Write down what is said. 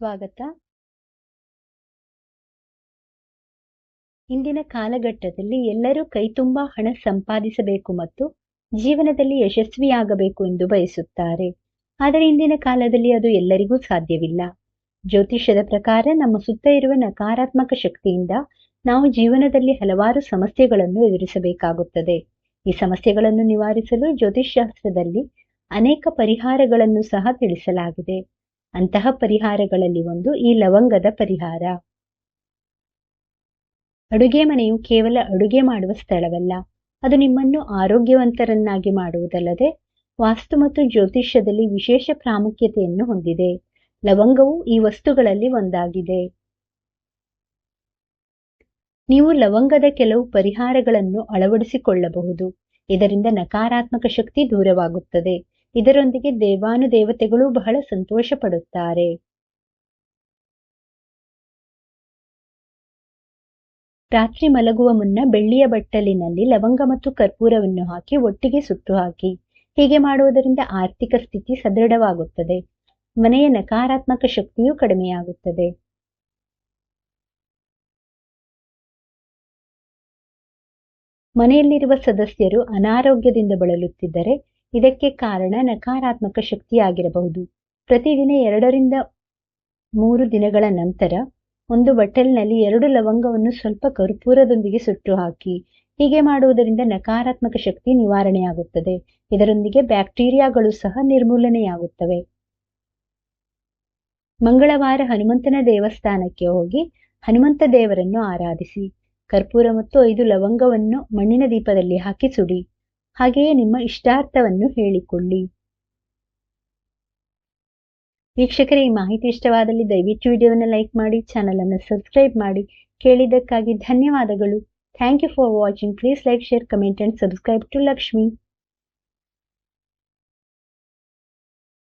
ಸ್ವಾಗತ. ಇಂದಿನ ಕಾಲಘಟ್ಟದಲ್ಲಿ ಎಲ್ಲರೂ ಕೈತುಂಬಾ ಹಣ ಸಂಪಾದಿಸಬೇಕು ಮತ್ತು ಜೀವನದಲ್ಲಿ ಯಶಸ್ವಿಯಾಗಬೇಕು ಎಂದು ಬಯಸುತ್ತಾರೆ. ಆದರೆ ಇಂದಿನ ಕಾಲದಲ್ಲಿ ಅದು ಎಲ್ಲರಿಗೂ ಸಾಧ್ಯವಿಲ್ಲ. ಜ್ಯೋತಿಷ್ಯದ ಪ್ರಕಾರ ನಮ್ಮ ಸುತ್ತ ಇರುವ ನಕಾರಾತ್ಮಕ ಶಕ್ತಿಯಿಂದ ನಾವು ಜೀವನದಲ್ಲಿ ಹಲವಾರು ಸಮಸ್ಯೆಗಳನ್ನು ಎದುರಿಸಬೇಕಾಗುತ್ತದೆ. ಈ ಸಮಸ್ಯೆಗಳನ್ನು ನಿವಾರಿಸಲು ಜ್ಯೋತಿಷ್ಶಾಸ್ತ್ರದಲ್ಲಿ ಅನೇಕ ಪರಿಹಾರಗಳನ್ನು ಸಹ ತಿಳಿಸಲಾಗಿದೆ. ಅಂತಹ ಪರಿಹಾರಗಳಲ್ಲಿ ಒಂದು ಈ ಲವಂಗದ ಪರಿಹಾರ. ಅಡುಗೆ ಮನೆಯು ಕೇವಲ ಅಡುಗೆ ಮಾಡುವ ಸ್ಥಳವಲ್ಲ, ಅದು ನಿಮ್ಮನ್ನು ಆರೋಗ್ಯವಂತರನ್ನಾಗಿ ಮಾಡುವುದಲ್ಲದೆ ವಾಸ್ತು ಮತ್ತು ಜ್ಯೋತಿಷ್ಯದಲ್ಲಿ ವಿಶೇಷ ಪ್ರಾಮುಖ್ಯತೆಯನ್ನು ಹೊಂದಿದೆ. ಲವಂಗವು ಈ ವಸ್ತುಗಳಲ್ಲಿ ಒಂದಾಗಿದೆ. ನೀವು ಲವಂಗದ ಕೆಲವು ಪರಿಹಾರಗಳನ್ನು ಅಳವಡಿಸಿಕೊಳ್ಳಬಹುದು. ಇದರಿಂದ ನಕಾರಾತ್ಮಕ ಶಕ್ತಿ ದೂರವಾಗುತ್ತದೆ. ಇದರೊಂದಿಗೆ ದೇವಾನುದೇವತೆಗಳು ಬಹಳ ಸಂತೋಷ ಪಡುತ್ತಾರೆ. ರಾತ್ರಿ ಮಲಗುವ ಮುನ್ನ ಬೆಳ್ಳಿಯ ಬಟ್ಟಲಿನಲ್ಲಿ ಲವಂಗ ಮತ್ತು ಕರ್ಪೂರವನ್ನು ಹಾಕಿ ಒಟ್ಟಿಗೆ ಸುಟ್ಟು ಹಾಕಿ. ಹೀಗೆ ಮಾಡುವುದರಿಂದ ಆರ್ಥಿಕ ಸ್ಥಿತಿ ಸದೃಢವಾಗುತ್ತದೆ. ಮನೆಯ ನಕಾರಾತ್ಮಕ ಶಕ್ತಿಯು ಕಡಿಮೆಯಾಗುತ್ತದೆ. ಮನೆಯಲ್ಲಿರುವ ಸದಸ್ಯರು ಅನಾರೋಗ್ಯದಿಂದ ಬಳಲುತ್ತಿದ್ದರೆ ಇದಕ್ಕೆ ಕಾರಣ ನಕಾರಾತ್ಮಕ ಶಕ್ತಿಯಾಗಿರಬಹುದು. ಪ್ರತಿದಿನ 2 ರಿಂದ 3 ದಿನಗಳ ನಂತರ ಒಂದು ಬಟ್ಟಲಿನಲ್ಲಿ 2 ಲವಂಗವನ್ನು ಸ್ವಲ್ಪ ಕರ್ಪೂರದೊಂದಿಗೆ ಸುಟ್ಟು ಹಾಕಿ. ಹೀಗೆ ಮಾಡುವುದರಿಂದ ನಕಾರಾತ್ಮಕ ಶಕ್ತಿ ನಿವಾರಣೆಯಾಗುತ್ತದೆ. ಇದರೊಂದಿಗೆ ಬ್ಯಾಕ್ಟೀರಿಯಾಗಳು ಸಹ ನಿರ್ಮೂಲನೆಯಾಗುತ್ತವೆ. ಮಂಗಳವಾರ ಹನುಮಂತನ ದೇವಸ್ಥಾನಕ್ಕೆ ಹೋಗಿ ಹನುಮಂತ ದೇವರನ್ನು ಆರಾಧಿಸಿ. ಕರ್ಪೂರ ಮತ್ತು 5 ಲವಂಗವನ್ನು ಮಣ್ಣಿನ ದೀಪದಲ್ಲಿ ಹಾಕಿ ಸುಡಿ. ಹಾಗೆಯೇ ನಿಮ್ಮ ಇಷ್ಟಾರ್ಥವನ್ನು ಹೇಳಿಕೊಳ್ಳಿ. ವೀಕ್ಷಕರೇ, ಈ ಮಾಹಿತಿ ಇಷ್ಟವಾದಲ್ಲಿ ದಯವಿಟ್ಟು ವಿಡಿಯೋವನ್ನು ಲೈಕ್ ಮಾಡಿ, ಚಾನಲ್ ಅನ್ನು ಸಬ್ಸ್ಕ್ರೈಬ್ ಮಾಡಿ. ಕೇಳಿದ್ದಕ್ಕಾಗಿ ಧನ್ಯವಾದಗಳು. Thank you for watching. Please like, share, comment and subscribe to Lakshmi.